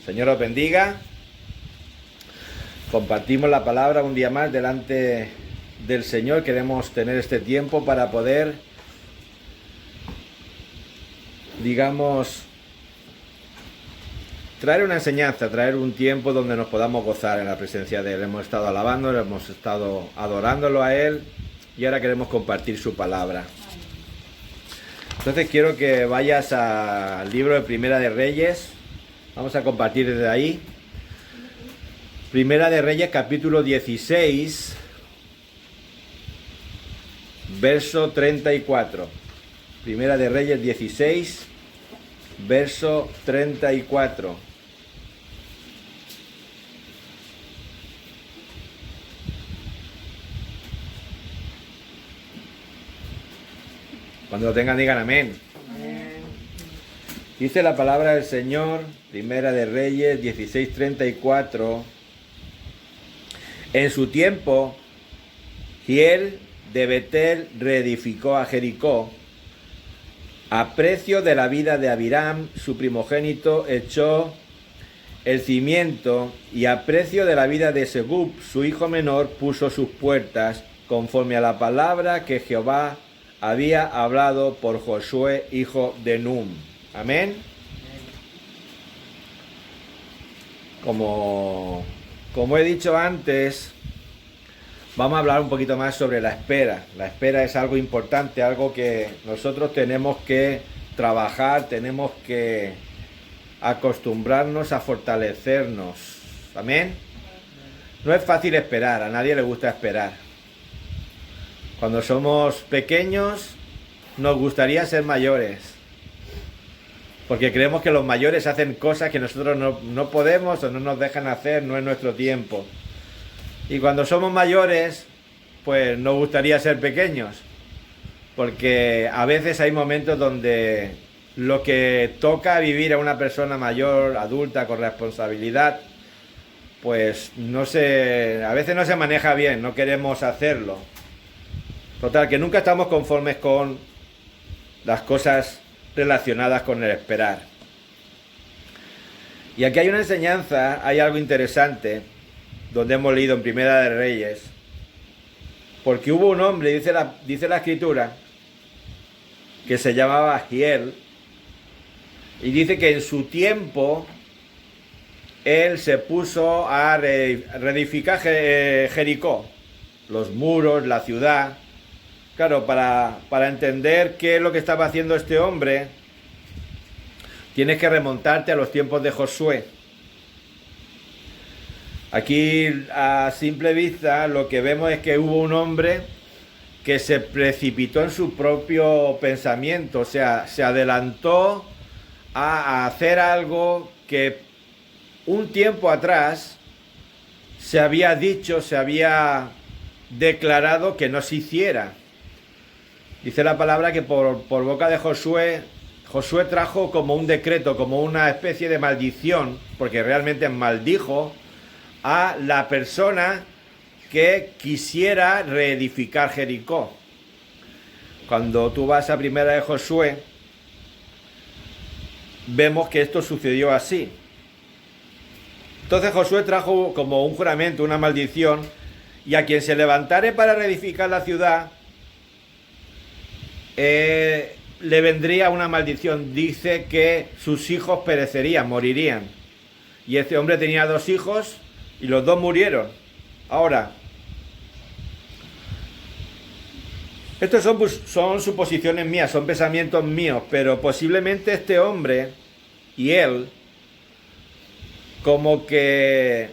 Señor os bendiga. Compartimos la palabra un día más delante del Señor. Queremos tener este tiempo para poder, digamos, traer una enseñanza, traer un tiempo donde nos podamos gozar en la presencia de Él. Hemos estado alabándolo, hemos estado adorándolo a Él y ahora queremos compartir su palabra. Entonces quiero que vayas al libro de Primera de Reyes. Vamos a compartir desde ahí. Primera de Reyes, capítulo 16, verso 34. Primera de Reyes 16, verso 34. Cuando lo tengan, digan amén. Dice la palabra del Señor, Primera de Reyes 16:34. En su tiempo, Hiel de Betel reedificó a Jericó. A precio de la vida de Abiram, su primogénito, echó el cimiento, y a precio de la vida de Segub, su hijo menor, puso sus puertas, conforme a la palabra que Jehová había hablado por Josué, hijo de Num. Amén. Como he dicho antes, vamos a hablar un poquito más sobre la espera. La espera es algo importante, algo que nosotros tenemos que trabajar, tenemos que acostumbrarnos a fortalecernos. Amén. No es fácil esperar, a nadie le gusta esperar. Cuando somos pequeños, nos gustaría ser mayores. Porque creemos que los mayores hacen cosas que nosotros no podemos o no nos dejan hacer, no es nuestro tiempo. Y cuando somos mayores, pues nos gustaría ser pequeños. Porque a veces hay momentos donde lo que toca vivir a una persona mayor, adulta, con responsabilidad, pues a veces no se maneja bien, no queremos hacerlo. Total, que nunca estamos conformes con las cosas relacionadas con el esperar. Y aquí hay una enseñanza, hay algo interesante, donde hemos leído en Primera de Reyes, porque hubo un hombre, dice la escritura, que se llamaba Hiel, y dice que en su tiempo él se puso a reedificar Jericó, los muros, la ciudad. Claro, para entender qué es lo que estaba haciendo este hombre, tienes que remontarte a los tiempos de Josué. Aquí, a simple vista, lo que vemos es que hubo un hombre que se precipitó en su propio pensamiento, o sea, se adelantó a hacer algo que un tiempo atrás se había dicho, se había declarado que no se hiciera. Dice la palabra que por boca de Josué trajo como un decreto, como una especie de maldición, porque realmente maldijo a la persona que quisiera reedificar Jericó. Cuando tú vas a Primera de Josué, vemos que esto sucedió así. Entonces Josué trajo como un juramento, una maldición, y a quien se levantare para reedificar la ciudad, le vendría una maldición. Dice que sus hijos perecerían, morirían. Y este hombre tenía 2 hijos y los 2 murieron. Ahora, estos son suposiciones mías, son pensamientos míos, pero posiblemente este hombre y él, como que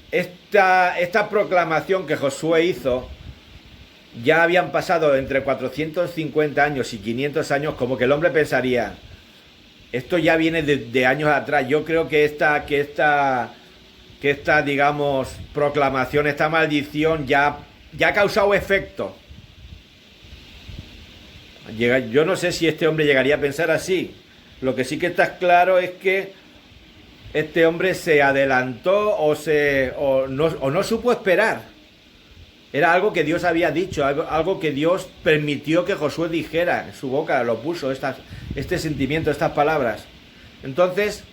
esta proclamación que Josué hizo, ya habían pasado entre 450 años y 500 años, como que el hombre pensaría, esto ya viene de años atrás. Yo creo que esta digamos, proclamación, esta maldición ya ha causado efecto. Yo no sé si este hombre llegaría a pensar así. Lo que sí que está claro es que este hombre se adelantó o no supo esperar. Era algo que Dios había dicho, algo que Dios permitió que Josué dijera, en su boca lo puso, este sentimiento, estas palabras. Entonces,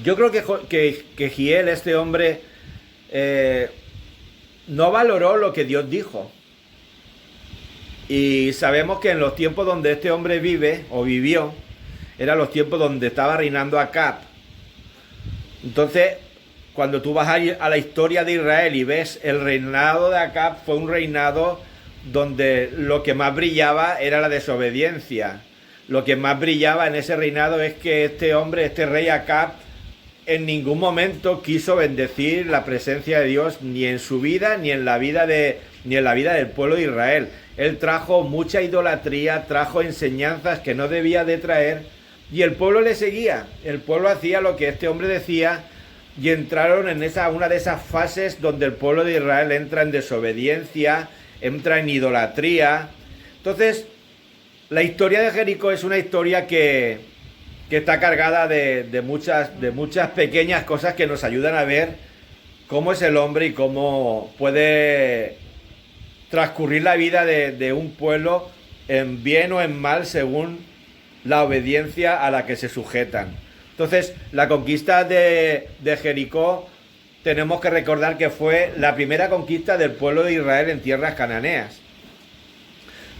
Yo creo que Giel, este hombre, no valoró lo que Dios dijo. Y sabemos que en los tiempos donde este hombre vive o vivió, eran los tiempos donde estaba reinando Acab. Entonces, cuando tú vas a la historia de Israel y ves el reinado de Acab, fue un reinado donde lo que más brillaba era la desobediencia. Lo que más brillaba en ese reinado es que este hombre, este rey Acab, en ningún momento quiso bendecir la presencia de Dios, ni en su vida, ni en la vida del pueblo de Israel. Él trajo mucha idolatría, trajo enseñanzas que no debía de traer, y el pueblo le seguía. El pueblo hacía lo que este hombre decía, y entraron en una de esas fases donde el pueblo de Israel entra en desobediencia, entra en idolatría. Entonces, la historia de Jericó es una historia que está cargada de muchas pequeñas cosas que nos ayudan a ver cómo es el hombre y cómo puede transcurrir la vida de un pueblo en bien o en mal según la obediencia a la que se sujetan. Entonces, la conquista de Jericó, tenemos que recordar que fue la primera conquista del pueblo de Israel en tierras cananeas.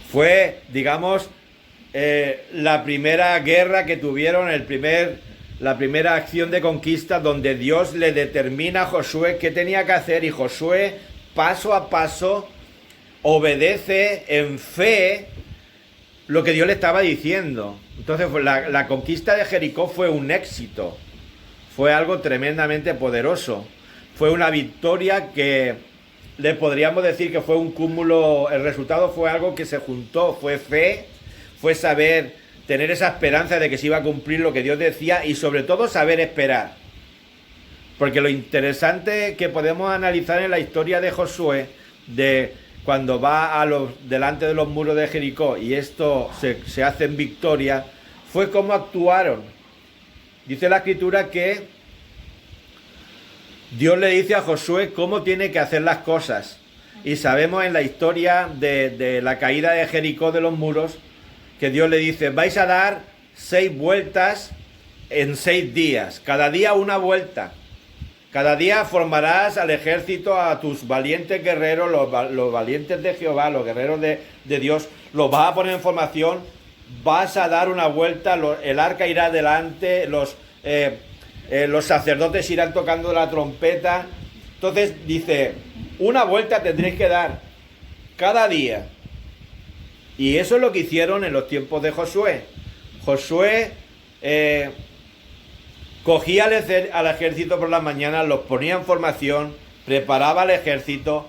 Fue, digamos, la primera guerra que tuvieron, la primera acción de conquista donde Dios le determina a Josué qué tenía que hacer, y Josué paso a paso obedece en fe lo que Dios le estaba diciendo. Entonces la conquista de Jericó fue un éxito, fue algo tremendamente poderoso, fue una victoria que le podríamos decir que fue un cúmulo. El resultado fue algo que se juntó, fue fe, fue saber, tener esa esperanza de que se iba a cumplir lo que Dios decía, y sobre todo saber esperar. Porque lo interesante que podemos analizar en la historia de Josué, de cuando va delante de los muros de Jericó y esto se hace en victoria, fue cómo actuaron. Dice la escritura que Dios le dice a Josué cómo tiene que hacer las cosas. Y sabemos en la historia de la caída de Jericó, de los muros, que Dios le dice: vais a dar 6 vueltas en 6 días, cada día una vuelta. Cada día formarás al ejército, a tus valientes guerreros, los valientes de Jehová, los guerreros de Dios, los vas a poner en formación, vas a dar una vuelta, el arca irá adelante, los sacerdotes irán tocando la trompeta. Entonces dice, una vuelta tendréis que dar cada día. Y eso es lo que hicieron en los tiempos de Josué. Josué cogía al ejército por la mañana, los ponía en formación, preparaba al ejército,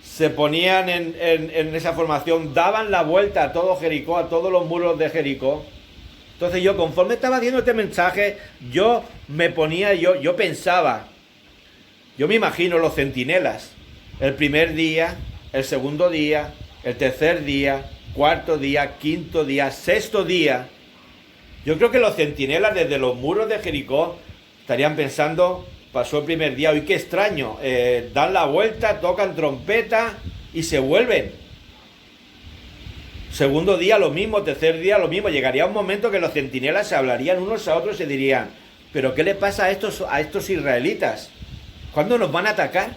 se ponían en esa formación, daban la vuelta a todo Jericó, a todos los muros de Jericó. Entonces yo, conforme estaba haciendo este mensaje, yo pensaba, yo me imagino los centinelas, el primer día, el segundo día, el tercer día, cuarto día, quinto día, sexto día. Yo creo que los centinelas desde los muros de Jericó estarían pensando, pasó el primer día, uy, qué extraño, dan la vuelta, tocan trompeta y se vuelven. Segundo día lo mismo, tercer día lo mismo. Llegaría un momento que los centinelas se hablarían unos a otros y se dirían, ¿pero qué le pasa a estos israelitas? ¿Cuándo nos van a atacar?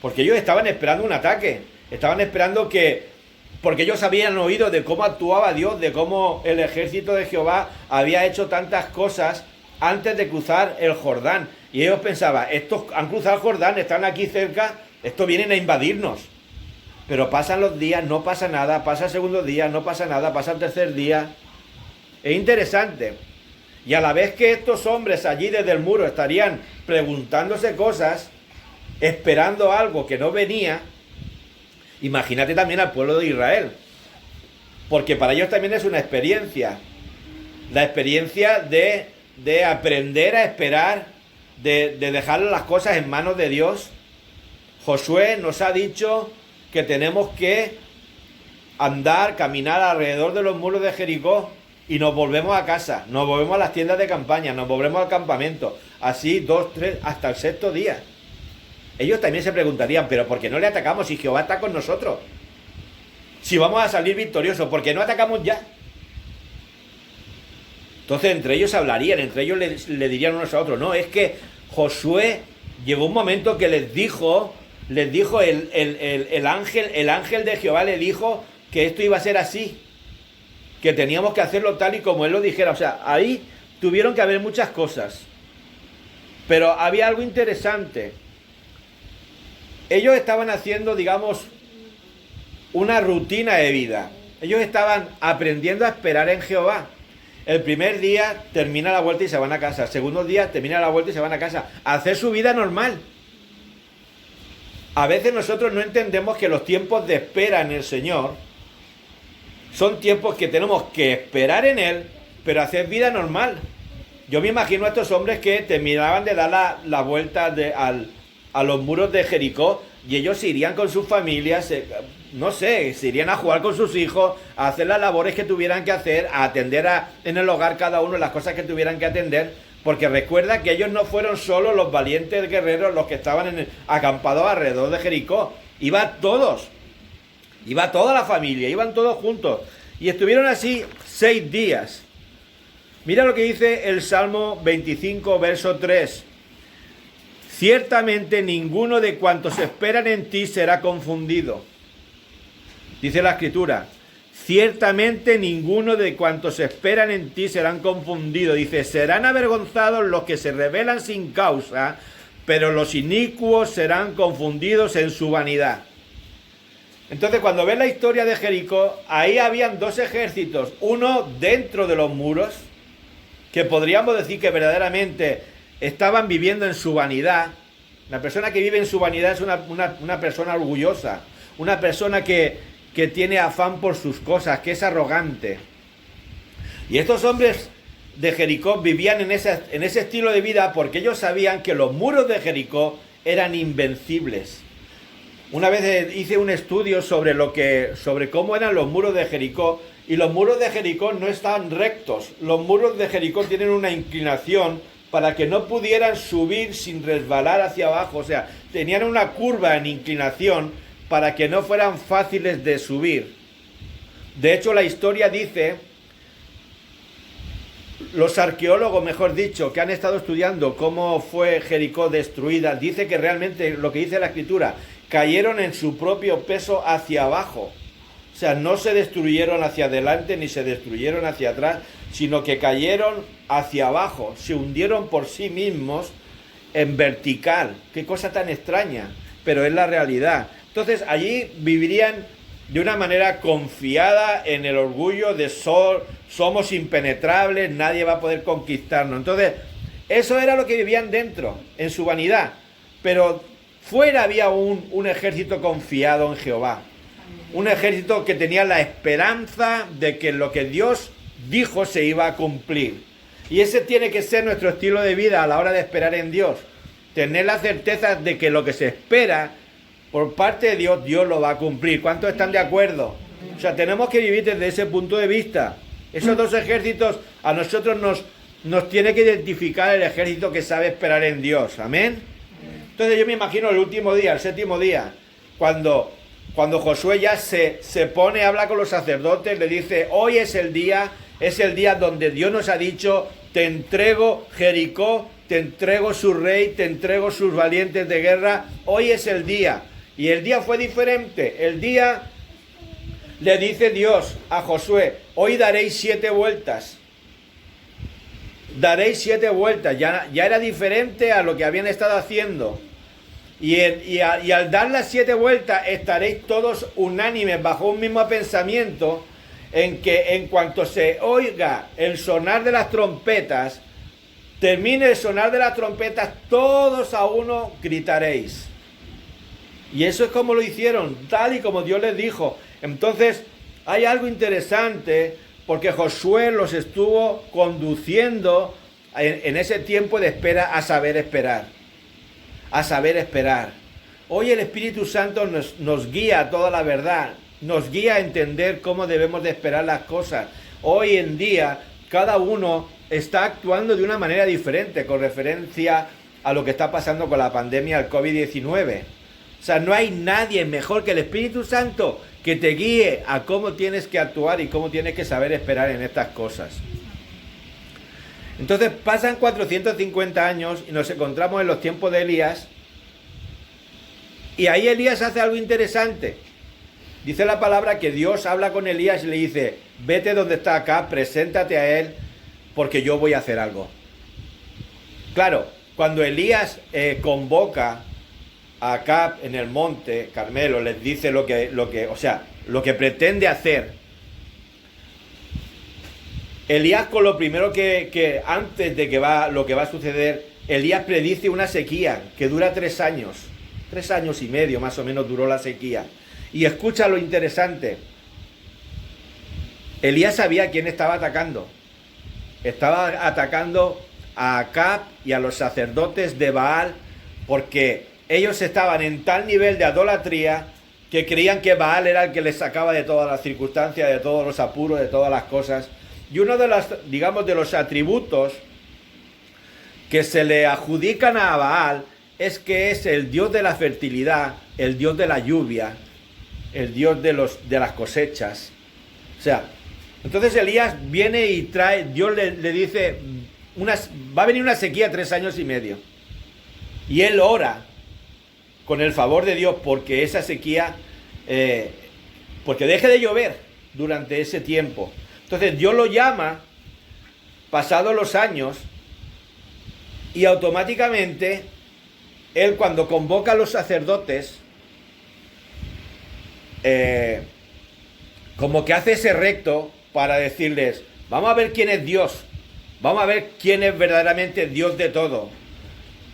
Porque ellos estaban esperando un ataque, estaban esperando porque ellos habían oído de cómo actuaba Dios, de cómo el ejército de Jehová había hecho tantas cosas antes de cruzar el Jordán. Y ellos pensaban, estos han cruzado el Jordán, están aquí cerca, estos vienen a invadirnos. Pero pasan los días, no pasa nada, pasa el segundo día, no pasa nada, pasa el tercer día. Es interesante. Y a la vez que estos hombres allí desde el muro estarían preguntándose cosas, esperando algo que no venía, imagínate también al pueblo de Israel, porque para ellos también es una experiencia, la experiencia de aprender a esperar, de dejar las cosas en manos de Dios. Josué nos ha dicho que tenemos que caminar alrededor de los muros de Jericó y nos volvemos a casa, nos volvemos a las tiendas de campaña, nos volvemos al campamento, así 2, 3, hasta el sexto día. Ellos también se preguntarían, ¿pero por qué no le atacamos si Jehová está con nosotros? Si vamos a salir victoriosos, ¿por qué no atacamos ya? Entonces entre ellos hablarían, entre ellos le dirían unos a otros. No, es que Josué llegó un momento que les dijo el ángel de Jehová le dijo que esto iba a ser así, que teníamos que hacerlo tal y como él lo dijera. O sea, ahí tuvieron que haber muchas cosas. Pero había algo interesante. Ellos estaban haciendo, digamos, una rutina de vida. Ellos estaban aprendiendo a esperar en Jehová. El primer día termina la vuelta y se van a casa. El segundo día termina la vuelta y se van a casa. A hacer su vida normal. A veces nosotros no entendemos que los tiempos de espera en el Señor son tiempos que tenemos que esperar en Él, pero hacer vida normal. Yo me imagino a estos hombres que terminaban de dar la vuelta a los muros de Jericó y ellos se irían con sus familias, no sé, se irían a jugar con sus hijos, a hacer las labores que tuvieran que hacer, a atender en el hogar cada uno las cosas que tuvieran que atender, porque recuerda que ellos no fueron solo los valientes guerreros los que estaban acampados alrededor de Jericó, iban todos, iba toda la familia, iban todos juntos, y estuvieron así 6 días. Mira lo que dice el Salmo 25, verso 3. Ciertamente ninguno de cuantos esperan en ti será confundido. Dice la Escritura. Ciertamente ninguno de cuantos esperan en ti serán confundidos. Dice, serán avergonzados los que se rebelan sin causa, pero los inicuos serán confundidos en su vanidad. Entonces, cuando ves la historia de Jericó, ahí habían 2 ejércitos. Uno dentro de los muros, que podríamos decir que verdaderamente estaban viviendo en su vanidad. La persona que vive en su vanidad es una persona orgullosa, una persona que tiene afán por sus cosas, que es arrogante. Y estos hombres de Jericó vivían en ese estilo de vida porque ellos sabían que los muros de Jericó eran invencibles. Una vez hice un estudio sobre cómo eran los muros de Jericó, y los muros de Jericó no estaban rectos. Los muros de Jericó tienen una inclinación para que no pudieran subir sin resbalar hacia abajo. O sea, tenían una curva en inclinación para que no fueran fáciles de subir. De hecho, la historia dice, los arqueólogos, mejor dicho, que han estado estudiando cómo fue Jericó destruida, dice que realmente, lo que dice la Escritura, cayeron en su propio peso hacia abajo. O sea, no se destruyeron hacia adelante ni se destruyeron hacia atrás, sino que cayeron hacia abajo, se hundieron por sí mismos en vertical. Qué cosa tan extraña, pero es la realidad. Entonces allí vivirían de una manera confiada en el orgullo de somos impenetrables, nadie va a poder conquistarnos. Entonces, eso era lo que vivían dentro, en su vanidad. Pero fuera había un ejército confiado en Jehová. Un ejército que tenía la esperanza de que lo que Dios dijo se iba a cumplir. Y ese tiene que ser nuestro estilo de vida a la hora de esperar en Dios. Tener la certeza de que lo que se espera por parte de Dios, Dios lo va a cumplir. ¿Cuántos están de acuerdo? O sea, tenemos que vivir desde ese punto de vista. Esos 2 ejércitos a nosotros nos tiene que identificar el ejército que sabe esperar en Dios. ¿Amén? Entonces yo me imagino el último día, el 7º día, cuando Josué ya se pone, habla con los sacerdotes, le dice, hoy es el día donde Dios nos ha dicho, te entrego Jericó, te entrego su rey, te entrego sus valientes de guerra, hoy es el día. Y el día fue diferente. El día, le dice Dios a Josué, hoy daréis 7 vueltas. Daréis 7 vueltas. Ya era diferente a lo que habían estado haciendo. Y al dar las 7 vueltas estaréis todos unánimes bajo un mismo pensamiento, en que en cuanto se oiga el sonar de las trompetas, termine el sonar de las trompetas, todos a uno gritaréis. Y eso es como lo hicieron, tal y como Dios les dijo. Entonces hay algo interesante, porque Josué los estuvo conduciendo en ese tiempo de espera a saber esperar. A saber esperar. Hoy el Espíritu Santo nos guía a toda la verdad, nos guía a entender cómo debemos de esperar las cosas. Hoy en día cada uno está actuando de una manera diferente con referencia a lo que está pasando con la pandemia del COVID-19. O sea, no hay nadie mejor que el Espíritu Santo que te guíe a cómo tienes que actuar y cómo tienes que saber esperar en estas cosas. Entonces pasan 450 años y nos encontramos en los tiempos de Elías. Y ahí Elías hace algo interesante. Dice la palabra que Dios habla con Elías y le dice: vete donde está Acab, preséntate a él, porque yo voy a hacer algo. Claro, cuando Elías convoca a Acab en el monte Carmelo, les dice lo que pretende hacer. Elías, con lo primero que antes de lo que va a suceder, Elías predice una sequía que dura 3 años. 3 años y medio más o menos duró la sequía. Y escucha lo interesante. Elías sabía a quién estaba atacando. Estaba atacando a Acab y a los sacerdotes de Baal, porque ellos estaban en tal nivel de idolatría que creían que Baal era el que les sacaba de todas las circunstancias, de todos los apuros, de todas las cosas. Y uno de los atributos que se le adjudican a Baal es que es el dios de la fertilidad, el dios de la lluvia, el dios de las cosechas. O sea, entonces Elías viene y trae, Dios le dice, va a venir una sequía 3 años y medio. Y él ora con el favor de Dios porque esa sequía, porque deje de llover durante ese tiempo. Entonces Dios lo llama, pasados los años, y automáticamente él, cuando convoca a los sacerdotes, como que hace ese recto para decirles: vamos a ver quién es Dios, vamos a ver quién es verdaderamente Dios de todo.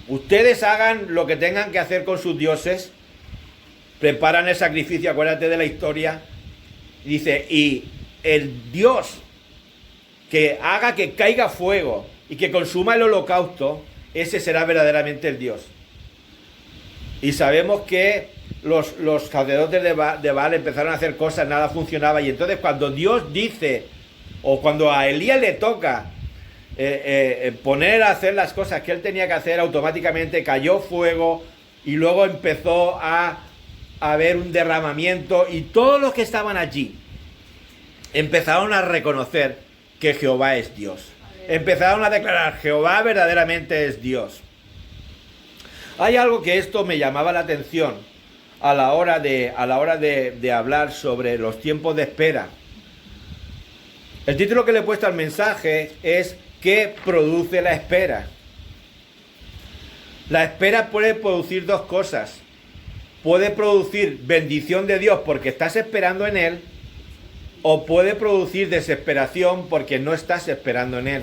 Ustedes hagan lo que tengan que hacer con sus dioses, preparan el sacrificio, acuérdate de la historia, dice, y el Dios que haga que caiga fuego y que consuma el holocausto, ese será verdaderamente el Dios. Y sabemos que los sacerdotes de Baal empezaron a hacer cosas, nada funcionaba. Y entonces cuando Dios dice, o cuando a Elías le toca poner a hacer las cosas que él tenía que hacer, automáticamente cayó fuego y luego empezó a haber un derramamiento, y todos los que estaban allí empezaron a reconocer que Jehová es Dios. Empezaron a declarar: Jehová verdaderamente es Dios. Hay algo que esto me llamaba la atención a la hora de hablar sobre los tiempos de espera. El título que le he puesto al mensaje es: ¿qué produce la espera? La espera puede producir 2 cosas. Puede producir bendición de Dios porque estás esperando en Él, o puede producir desesperación porque no estás esperando en Él.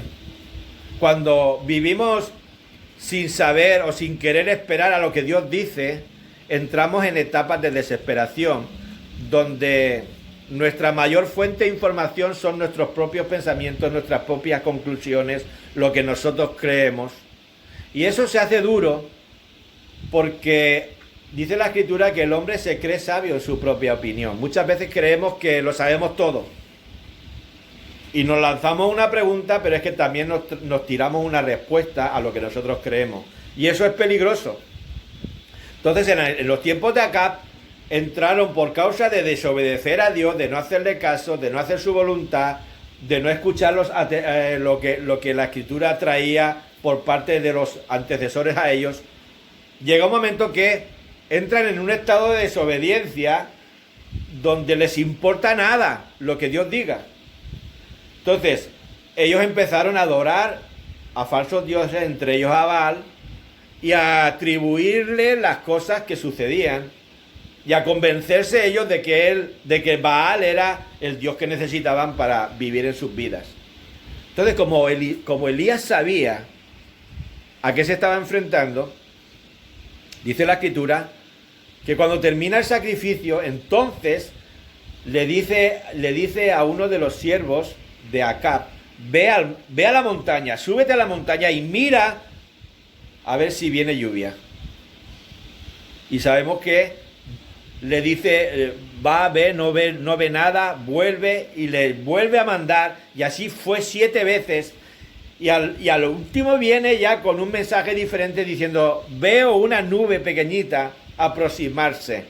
Cuando vivimos sin saber o sin querer esperar a lo que Dios dice, entramos en etapas de desesperación, donde nuestra mayor fuente de información son nuestros propios pensamientos, nuestras propias conclusiones, lo que nosotros creemos. Y eso se hace duro porque dice la Escritura que el hombre se cree sabio en su propia opinión. Muchas veces creemos que lo sabemos todo. Y nos lanzamos una pregunta, pero es que también nos tiramos una respuesta a lo que nosotros creemos. Y eso es peligroso. Entonces, en los tiempos de Acab, entraron por causa de desobedecer a Dios, de no hacerle caso, de no hacer su voluntad, de no escuchar lo que la Escritura traía por parte de los antecesores a ellos. Llega un momento que entran en un estado de desobediencia donde les importa nada lo que Dios diga. Entonces, ellos empezaron a adorar a falsos dioses, entre ellos a Baal, y a atribuirle las cosas que sucedían, y a convencerse ellos de que Baal era el Dios que necesitaban para vivir en sus vidas. Entonces, como Elías sabía a qué se estaba enfrentando, dice la Escritura que cuando termina el sacrificio, entonces le dice a uno de los siervos de Acab: ve a la montaña, súbete a la montaña y mira a ver si viene lluvia. Y sabemos que le dice, va a ver, no ve nada, vuelve y le vuelve a mandar, y así fue 7 veces. Y al último viene ya con un mensaje diferente diciendo: veo una nube pequeñita aproximarse.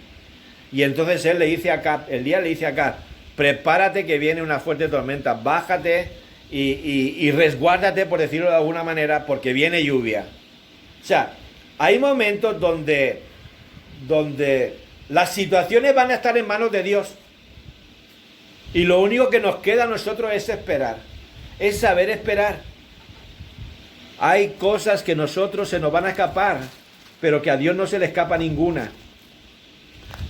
Y entonces Elías le dice a Acab: prepárate que viene una fuerte tormenta, bájate y resguárdate, por decirlo de alguna manera, porque viene lluvia. O sea, hay momentos donde las situaciones van a estar en manos de Dios. Y lo único que nos queda a nosotros es esperar. Es saber esperar. Hay cosas que nosotros se nos van a escapar, pero que a Dios no se le escapa ninguna.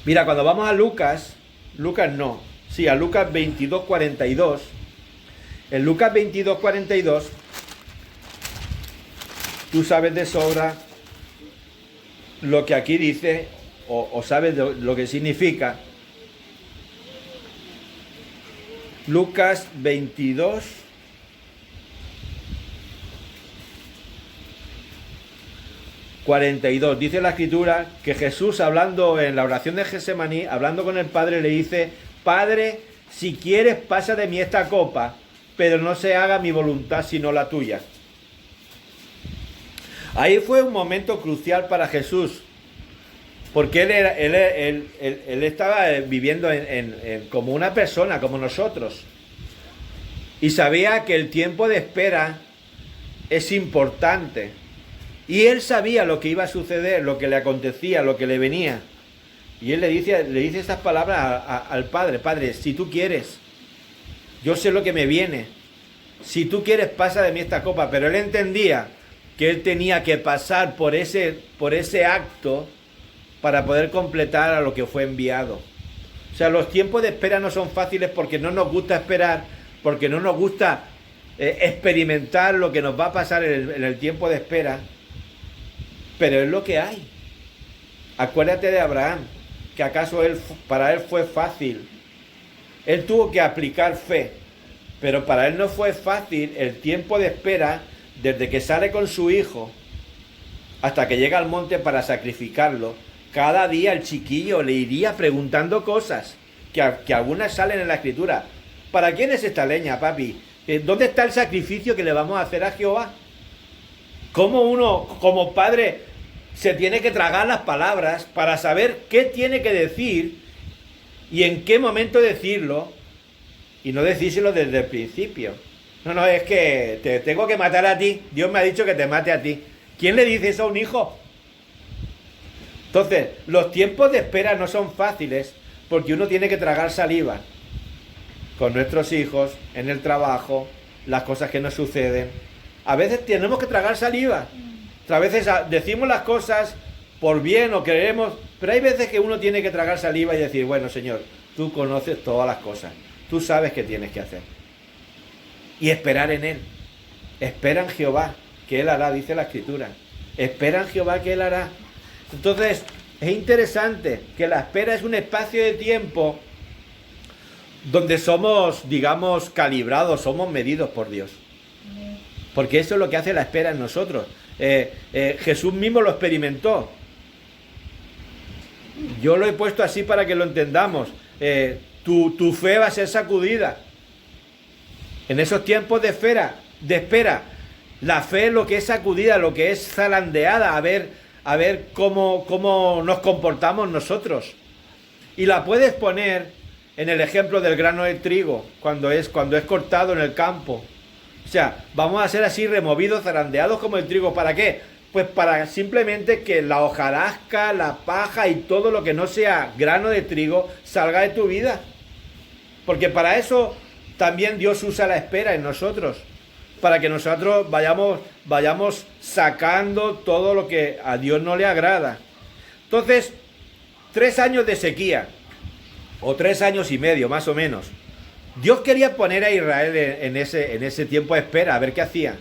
Mira, cuando vamos a Lucas no. Sí, a Lucas 22:42. En Lucas 22:42, tú sabes de sobra lo que aquí dice, o sabes lo que significa. Lucas 22. 42, dice la escritura que Jesús, hablando en la oración de Getsemaní, hablando con el Padre, le dice: Padre, si quieres pasa de mí esta copa, pero no se haga mi voluntad sino la tuya. Ahí fue un momento crucial para Jesús, porque él estaba viviendo como una persona, como nosotros, y sabía que el tiempo de espera es importante. Y él sabía lo que iba a suceder, lo que le acontecía, lo que le venía. Y él le dice estas palabras al Padre: Padre, si tú quieres, yo sé lo que me viene. Si tú quieres, pasa de mí esta copa. Pero él entendía que él tenía que pasar por ese acto para poder completar a lo que fue enviado. O sea, los tiempos de espera no son fáciles porque no nos gusta esperar, porque no nos gusta experimentar lo que nos va a pasar en el tiempo de espera. Pero es lo que hay. Acuérdate de Abraham, que acaso para él fue fácil. Él tuvo que aplicar fe, pero para él no fue fácil el tiempo de espera desde que sale con su hijo hasta que llega al monte para sacrificarlo. Cada día el chiquillo le iría preguntando cosas, que algunas salen en la escritura. ¿Para quién es esta leña, papi? ¿Dónde está el sacrificio que le vamos a hacer a Jehová? ¿Cómo uno, como padre, se tiene que tragar las palabras para saber qué tiene que decir y en qué momento decirlo, y no decírselo desde el principio? No, es que te tengo que matar a ti. Dios me ha dicho que te mate a ti. ¿Quién le dice eso a un hijo? Entonces, los tiempos de espera no son fáciles porque uno tiene que tragar saliva con nuestros hijos, en el trabajo, las cosas que nos suceden. A veces tenemos que tragar saliva. A veces decimos las cosas por bien o queremos, pero hay veces que uno tiene que tragar saliva y decir: bueno, Señor, tú conoces todas las cosas, tú sabes qué tienes que hacer. Y esperar en Él. Espera en Jehová, que Él hará, dice la Escritura. Espera en Jehová, que Él hará. Entonces, es interesante que la espera es un espacio de tiempo donde somos, digamos, calibrados, somos medidos por Dios. Porque eso es lo que hace la espera en nosotros. Jesús mismo lo experimentó. Yo lo he puesto así para que lo entendamos. Tu fe va a ser sacudida. En esos tiempos de espera, la fe es lo que es sacudida, lo que es zarandeada, a ver cómo nos comportamos nosotros. Y la puedes poner en el ejemplo del grano de trigo, cuando es cortado en el campo. O sea, vamos a ser así removidos, zarandeados como el trigo. ¿Para qué? Pues para simplemente que la hojarasca, la paja y todo lo que no sea grano de trigo salga de tu vida. Porque para eso también Dios usa la espera en nosotros. Para que nosotros vayamos sacando todo lo que a Dios no le agrada. Entonces, 3 años de sequía, o 3 años y medio más o menos. Dios quería poner a Israel en ese tiempo de espera, a ver qué hacía.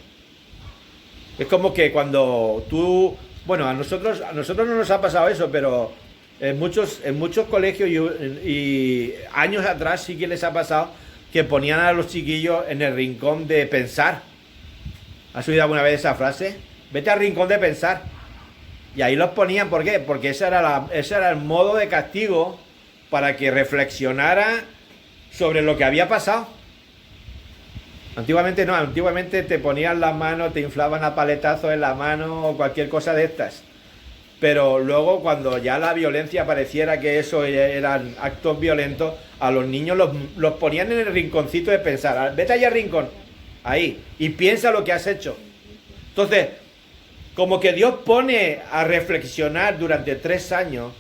Es como que cuando tú... Bueno, a nosotros no nos ha pasado eso, pero en muchos colegios y años atrás sí que les ha pasado que ponían a los chiquillos en el rincón de pensar. ¿Has oído alguna vez esa frase? Vete al rincón de pensar. Y ahí los ponían, ¿por qué? Porque ese era el modo de castigo para que reflexionara sobre lo que había pasado. Antiguamente te ponían las manos, te inflaban a paletazos en la mano o cualquier cosa de estas. Pero luego, cuando ya la violencia pareciera que eso eran actos violentos, a los niños los ponían en el rinconcito de pensar. Vete allá al rincón. ahí y piensa lo que has hecho. Entonces, como que Dios pone a reflexionar durante 3 años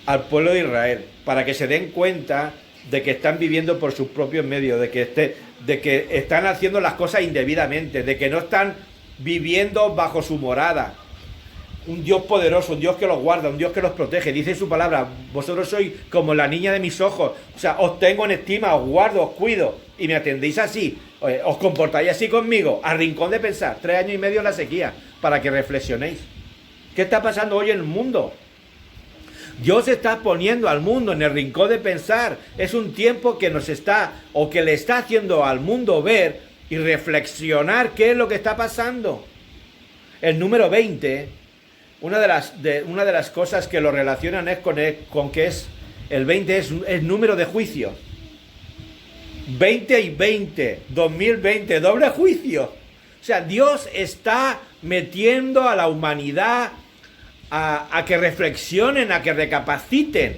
al pueblo de Israel para que se den cuenta de que están viviendo por sus propios medios, de que están haciendo las cosas indebidamente, de que no están viviendo bajo su morada. Un Dios poderoso, un Dios que los guarda, un Dios que los protege. Dice su palabra, vosotros sois como la niña de mis ojos. O sea, os tengo en estima, os guardo, os cuido. Y me atendéis así, os comportáis así conmigo. A rincón de pensar, 3 años y medio en la sequía, para que reflexionéis. ¿Qué está pasando hoy en el mundo? Dios está poniendo al mundo en el rincón de pensar. Es un tiempo que nos está, o que le está haciendo al mundo ver y reflexionar qué es lo que está pasando. El número 20, una de las cosas que lo relacionan es con que es el 20 es número de juicio. 20 y 20, 2020, doble juicio. O sea, Dios está metiendo a la humanidad a que reflexionen, a que recapaciten.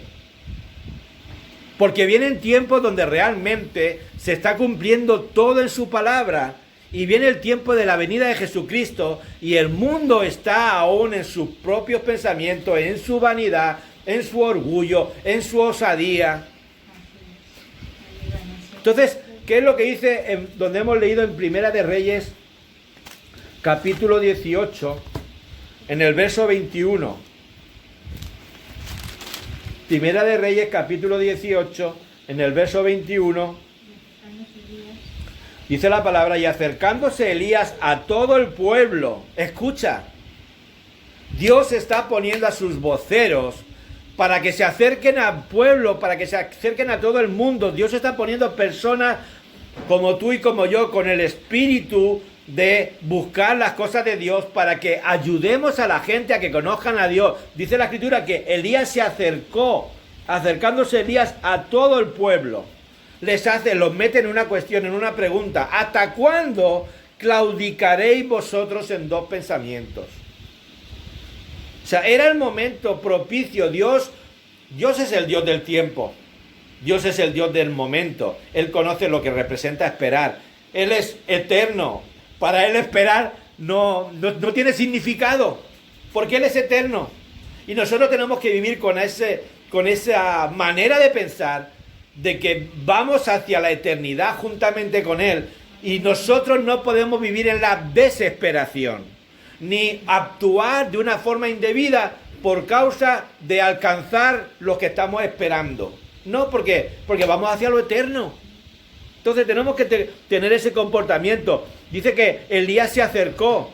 Porque vienen tiempos donde realmente se está cumpliendo todo en su palabra. Y viene el tiempo de la venida de Jesucristo y el mundo está aún en sus propios pensamientos, en su vanidad, en su orgullo, en su osadía. Entonces, ¿qué es lo que dice donde hemos leído en Primera de Reyes, capítulo 18, en el verso 21? Primera de Reyes, capítulo 18, en el verso 21, dice la palabra, y acercándose Elías a todo el pueblo, escucha, Dios está poniendo a sus voceros para que se acerquen al pueblo, para que se acerquen a todo el mundo. Dios está poniendo personas como tú y como yo, con el espíritu de buscar las cosas de Dios, para que ayudemos a la gente a que conozcan a Dios. Dice la Escritura que Elías se acercó, acercándose Elías a todo el pueblo. Los mete en una cuestión, en una pregunta. ¿Hasta cuándo claudicaréis vosotros en 2 pensamientos? O sea, era el momento propicio. Dios es el Dios del tiempo. Dios es el Dios del momento. Él conoce lo que representa esperar. Él es eterno. Para Él esperar no tiene significado. Porque Él es eterno. Y nosotros tenemos que vivir con esa manera de pensar, de que vamos hacia la eternidad juntamente con Él. Y nosotros no podemos vivir en la desesperación, ni actuar de una forma indebida por causa de alcanzar lo que estamos esperando. No, porque vamos hacia lo eterno. Entonces tenemos que tener ese comportamiento. Dice que Elías se acercó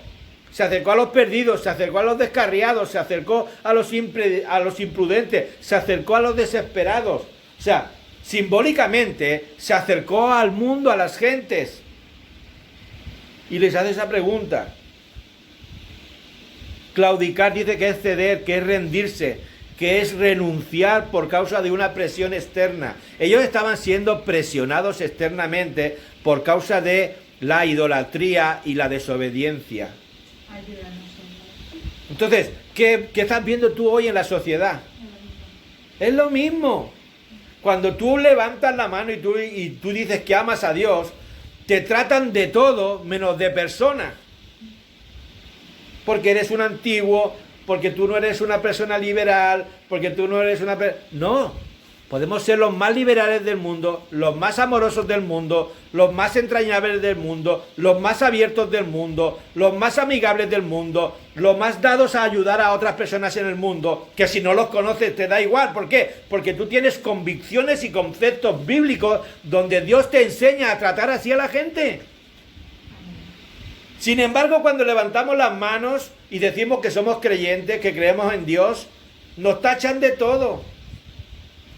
a los perdidos, se acercó a los descarriados, se acercó a los imprudentes, se acercó a los desesperados. O sea, simbólicamente se acercó al mundo, a las gentes, y les hace esa pregunta. Claudicar dice que es ceder, que es rendirse, que es renunciar por causa de una presión externa. Ellos estaban siendo presionados externamente por causa de la idolatría y la desobediencia. Entonces, ¿qué estás viendo tú hoy en la sociedad? Es lo mismo. Cuando tú levantas la mano y tú dices que amas a Dios, te tratan de todo menos de persona. Porque eres un antiguo, porque tú no eres una persona liberal, porque tú no eres una persona... No, podemos ser los más liberales del mundo, los más amorosos del mundo, los más entrañables del mundo, los más abiertos del mundo, los más amigables del mundo, los más dados a ayudar a otras personas en el mundo, que si no los conoces te da igual. ¿Por qué? Porque tú tienes convicciones y conceptos bíblicos donde Dios te enseña a tratar así a la gente. Sin embargo, cuando levantamos las manos y decimos que somos creyentes, que creemos en Dios, nos tachan de todo.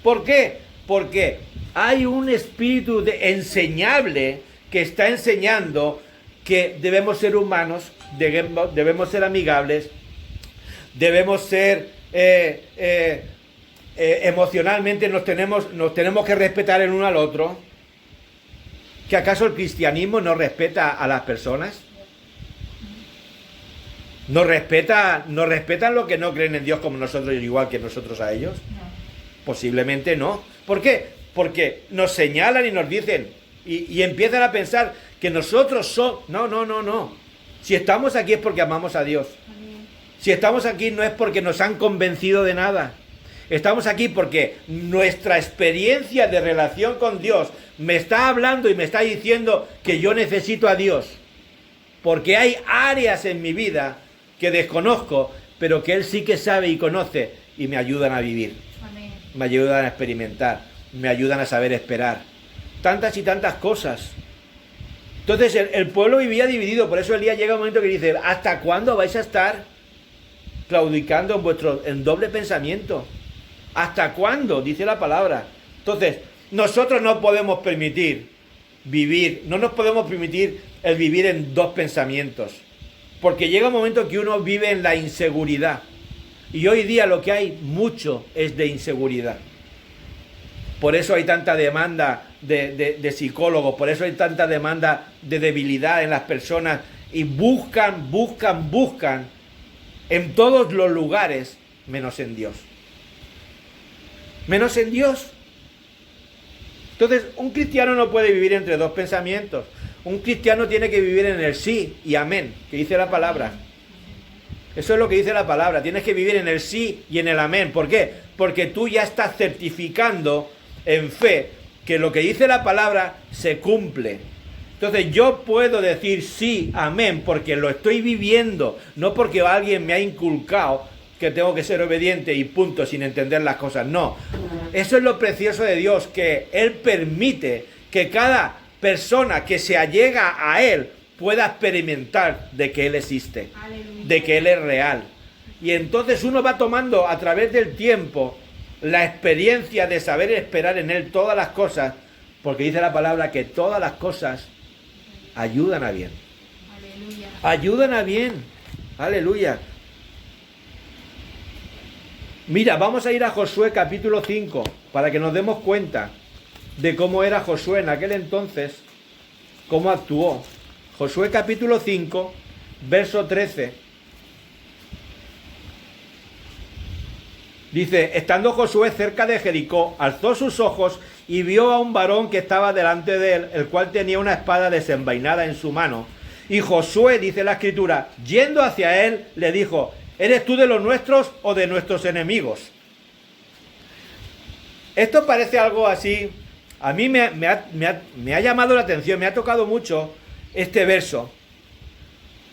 ¿Por qué? Porque hay un espíritu enseñable que está enseñando que debemos ser humanos, debemos ser amigables, debemos ser emocionalmente, nos tenemos que respetar el uno al otro. ¿Que acaso el cristianismo no respeta a las personas? ¿Nos respetan los que no creen en Dios como nosotros, igual que nosotros a ellos? No. Posiblemente no. ¿Por qué? Porque nos señalan y nos dicen, y empiezan a pensar que nosotros somos... No, no, no, no. Si estamos aquí es porque amamos a Dios. Si estamos aquí no es porque nos han convencido de nada. Estamos aquí porque nuestra experiencia de relación con Dios me está hablando y me está diciendo que yo necesito a Dios. Porque hay áreas en mi vida que desconozco, pero que Él sí que sabe y conoce y me ayudan a vivir. Amén. Me ayudan a experimentar, me ayudan a saber esperar. Tantas y tantas cosas. Entonces el pueblo vivía dividido, por eso Elías llega un momento que dice, ¿hasta cuándo vais a estar claudicando en doble pensamiento? ¿Hasta cuándo? Dice la palabra. Entonces, nosotros no podemos permitir vivir, no nos podemos permitir el vivir en dos pensamientos. Porque llega un momento que uno vive en la inseguridad. Y hoy día lo que hay mucho es de inseguridad. Por eso hay tanta demanda de psicólogos, por eso hay tanta demanda de debilidad en las personas. Y buscan en todos los lugares, menos en Dios. Menos en Dios. Entonces, un cristiano no puede vivir entre dos pensamientos. Un cristiano tiene que vivir en el sí y amén, que dice la palabra. Eso es lo que dice la palabra. Tienes que vivir en el sí y en el amén. ¿Por qué? Porque tú ya estás certificando en fe que lo que dice la palabra se cumple. Entonces yo puedo decir sí, amén, porque lo estoy viviendo, no porque alguien me ha inculcado que tengo que ser obediente y punto, sin entender las cosas. No. Eso es lo precioso de Dios, que Él permite que cada persona que se allega a Él pueda experimentar de que Él existe, aleluya, de que Él es real. Y entonces uno va tomando a través del tiempo la experiencia de saber esperar en Él todas las cosas, porque dice la palabra que todas las cosas ayudan a bien. Aleluya. Ayudan a bien. Aleluya. Mira, vamos a ir a Josué capítulo 5 para que nos demos cuenta de cómo era Josué en aquel entonces, cómo actuó. Josué capítulo 5, verso 13. Dice, estando Josué cerca de Jericó, alzó sus ojos y vio a un varón que estaba delante de él, el cual tenía una espada desenvainada en su mano. Y Josué, dice la escritura, yendo hacia él, le dijo, ¿eres tú de los nuestros o de nuestros enemigos? Esto parece algo así. A mí me ha llamado la atención, me ha tocado mucho este verso,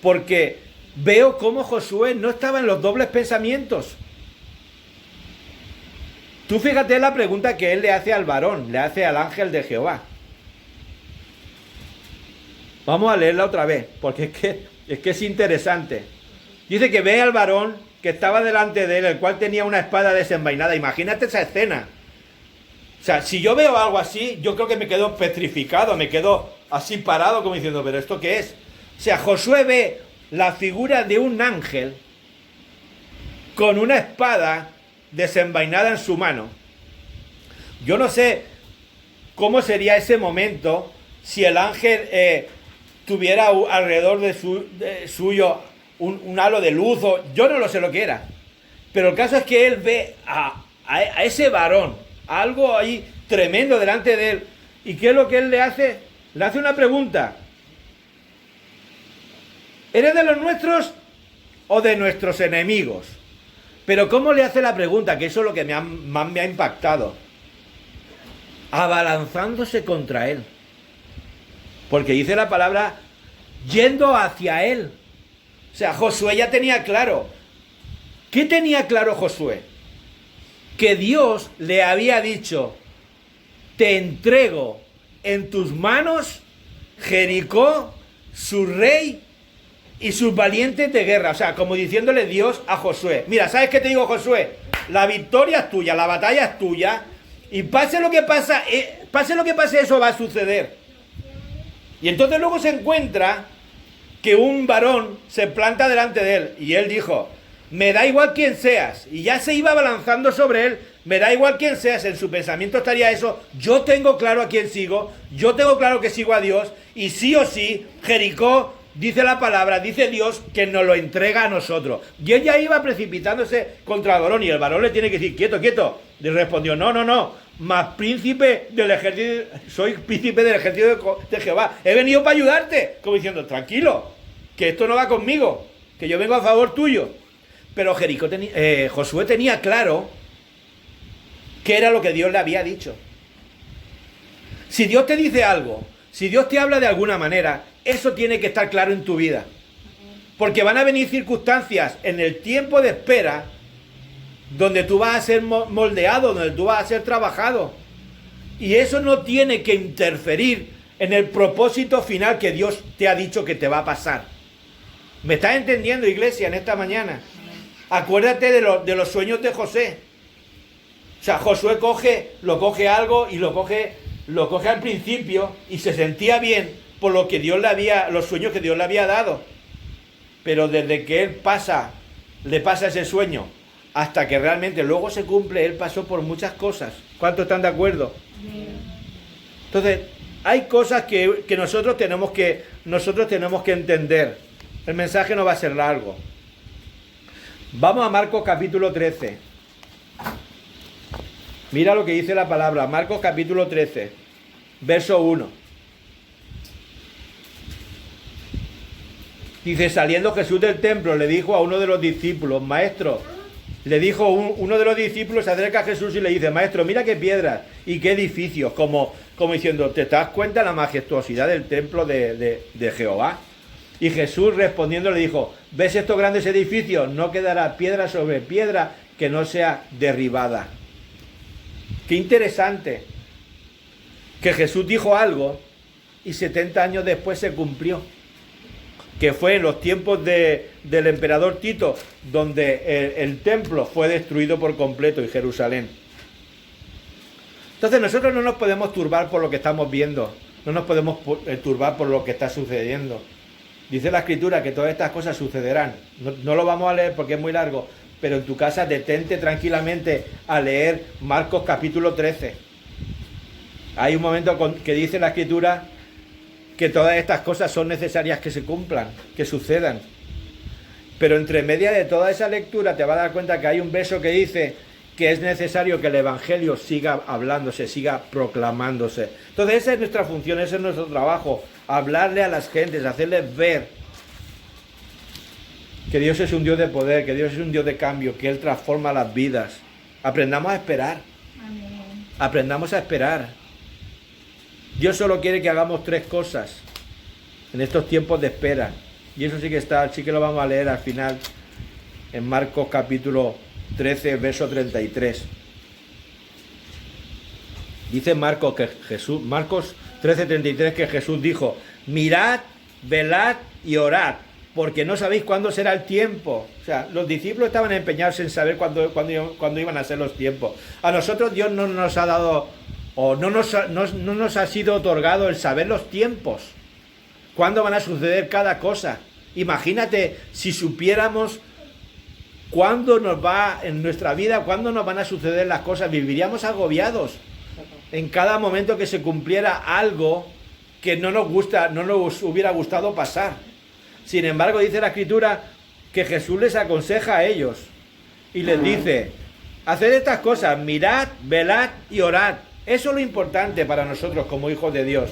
porque veo cómo Josué no estaba en los dobles pensamientos. Tú fíjate la pregunta que él le hace al varón, le hace al ángel de Jehová. Vamos a leerla otra vez, porque es que es interesante. Dice que ve al varón que estaba delante de él, el cual tenía una espada desenvainada. Imagínate esa escena. O sea, si yo veo algo así, yo creo que me quedo petrificado, me quedo así parado como diciendo, ¿pero esto qué es? O sea, Josué ve la figura de un ángel con una espada desenvainada en su mano. Yo no sé cómo sería ese momento si el ángel tuviera alrededor de suyo un halo de luz, o yo no lo sé lo que era, pero el caso es que él ve a ese varón, algo ahí tremendo delante de él, y ¿qué es lo que él le hace? Le hace una pregunta: ¿eres de los nuestros o de nuestros enemigos? Pero ¿cómo le hace la pregunta? Que eso es lo que más me ha impactado. Abalanzándose contra él. Porque dice la palabra, yendo hacia él. O sea, Josué ya tenía claro. ¿Qué tenía claro Josué? Que Dios le había dicho, te entrego en tus manos Jericó, su rey y sus valientes de guerra. O sea, como diciéndole Dios a Josué, mira, ¿sabes qué te digo, Josué? La victoria es tuya, la batalla es tuya, y pase lo que pase, eso va a suceder. Y entonces luego se encuentra que un varón se planta delante de él, y él dijo, me da igual quién seas, y ya se iba abalanzando sobre él, me da igual quién seas, en su pensamiento estaría eso, yo tengo claro a quién sigo, yo tengo claro que sigo a Dios, y sí o sí, Jericó, dice la palabra, dice Dios, que nos lo entrega a nosotros. Y ella iba precipitándose contra el varón, y el varón le tiene que decir, quieto, quieto. Le respondió, no, más príncipe del ejército, soy príncipe del ejército de Jehová. He venido para ayudarte. Como diciendo, tranquilo, que esto no va conmigo, que yo vengo a favor tuyo. Pero Josué tenía claro qué era lo que Dios le había dicho. Si Dios te dice algo, si Dios te habla de alguna manera, eso tiene que estar claro en tu vida. Porque van a venir circunstancias en el tiempo de espera donde tú vas a ser moldeado, donde tú vas a ser trabajado. Y eso no tiene que interferir en el propósito final que Dios te ha dicho que te va a pasar. ¿Me estás entendiendo, iglesia, en esta mañana? Acuérdate de los sueños de José. O sea, Josué lo coge algo y lo coge al principio y se sentía bien por lo que los sueños que Dios le había dado. Pero desde que le pasa ese sueño hasta que realmente luego se cumple, él pasó por muchas cosas. ¿Cuántos están de acuerdo? Entonces, hay cosas que nosotros tenemos que entender. El mensaje no va a ser largo. Vamos a Marcos capítulo 13. Mira lo que dice la palabra. Marcos capítulo 13, verso 1. Dice, saliendo Jesús del templo, le dijo a uno de los discípulos, maestro, le dijo uno de los discípulos, se acerca a Jesús y le dice, maestro, mira qué piedras y qué edificios, como diciendo, ¿te das cuenta de la majestuosidad del templo de Jehová? Y Jesús respondiendo le dijo, ¿ves estos grandes edificios? No quedará piedra sobre piedra que no sea derribada. Qué interesante que Jesús dijo algo y 70 años después se cumplió. Que fue en los tiempos del emperador Tito, donde el templo fue destruido por completo y Jerusalén. Entonces nosotros no nos podemos turbar por lo que estamos viendo, no nos podemos turbar por lo que está sucediendo. Dice la Escritura que todas estas cosas sucederán. No lo vamos a leer porque es muy largo, pero en tu casa detente tranquilamente a leer Marcos capítulo 13. Hay un momento que dice la Escritura que todas estas cosas son necesarias que se cumplan, que sucedan. Pero entre media de toda esa lectura te vas a dar cuenta que hay un verso que dice que es necesario que el Evangelio siga hablándose, siga proclamándose. Entonces esa es nuestra función, ese es nuestro trabajo, hablarle a las gentes, hacerles ver que Dios es un Dios de poder, que Dios es un Dios de cambio, que Él transforma las vidas. Aprendamos a esperar. Amén. Aprendamos a esperar. Dios solo quiere que hagamos 3 cosas en estos tiempos de espera. Y eso sí que lo vamos a leer al final en Marcos capítulo 13, verso 33. Dice Marcos 13:33 que Jesús dijo, mirad, velad y orad, porque no sabéis cuándo será el tiempo. O sea, los discípulos estaban empeñados en saber cuándo iban a ser los tiempos. A nosotros Dios no nos ha dado, o no nos ha sido otorgado el saber los tiempos. ¿Cuándo van a suceder cada cosa? Imagínate si supiéramos cuándo nos va en nuestra vida, cuándo nos van a suceder las cosas. Viviríamos agobiados en cada momento que se cumpliera algo que no nos hubiera gustado pasar. Sin embargo, dice la Escritura que Jesús les aconseja a ellos y les dice, haced estas cosas, mirad, velad y orad. Eso es lo importante para nosotros como hijos de Dios.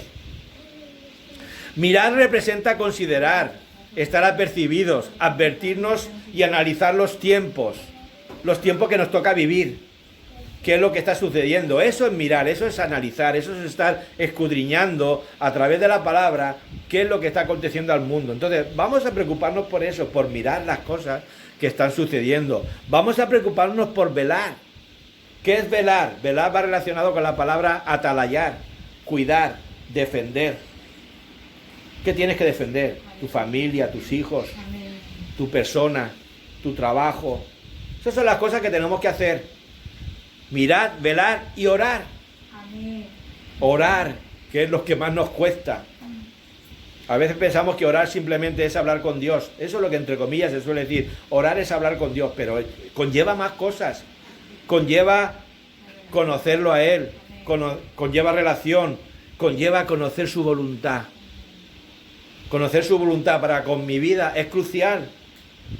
Mirar representa considerar, estar apercibidos, advertirnos y analizar los tiempos que nos toca vivir, qué es lo que está sucediendo. Eso es mirar, eso es analizar, eso es estar escudriñando a través de la palabra qué es lo que está aconteciendo al mundo. Entonces vamos a preocuparnos por eso, por mirar las cosas que están sucediendo. Vamos a preocuparnos por velar. ¿Qué es velar? Velar va relacionado con la palabra atalayar, cuidar, defender. ¿Qué tienes que defender? Tu familia, tus hijos, tu persona, tu trabajo. Esas son las cosas que tenemos que hacer. Mirad, velar y orar. Orar, que es lo que más nos cuesta. A veces pensamos que orar simplemente es hablar con Dios. Eso es lo que entre comillas se suele decir. Orar es hablar con Dios, pero conlleva más cosas. Conlleva conocerlo a Él, conlleva relación, conlleva conocer su voluntad. Conocer su voluntad para con mi vida es crucial,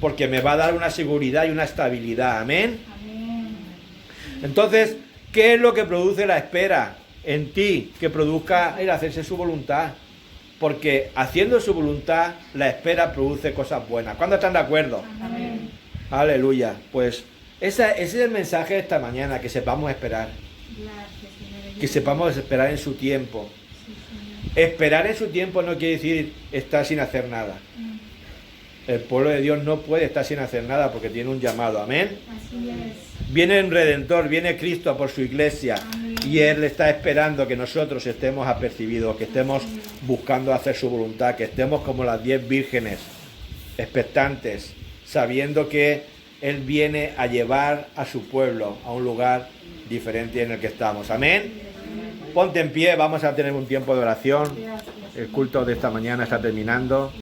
porque me va a dar una seguridad y una estabilidad. Amén. Entonces, ¿Qué es lo que produce la espera en ti? Que produzca el hacerse su voluntad. Porque haciendo su voluntad, la espera produce cosas buenas. ¿Cuándo están de acuerdo? Amén. Aleluya. Pues ese es el mensaje de esta mañana, que sepamos esperar. Gracias, Señor. Que sepamos esperar en su tiempo. Sí, Señor. Esperar en su tiempo no quiere decir estar sin hacer nada. El pueblo de Dios no puede estar sin hacer nada porque tiene un llamado. Amén. Así es. Viene el Redentor, viene Cristo por su iglesia. Amén. Y Él está esperando que nosotros estemos apercibidos, que estemos buscando hacer su voluntad, que estemos como las 10 vírgenes, expectantes, sabiendo que Él viene a llevar a su pueblo a un lugar diferente en el que estamos. Amén. Ponte en pie, vamos a tener un tiempo de oración. Gracias. El culto de esta mañana está terminando.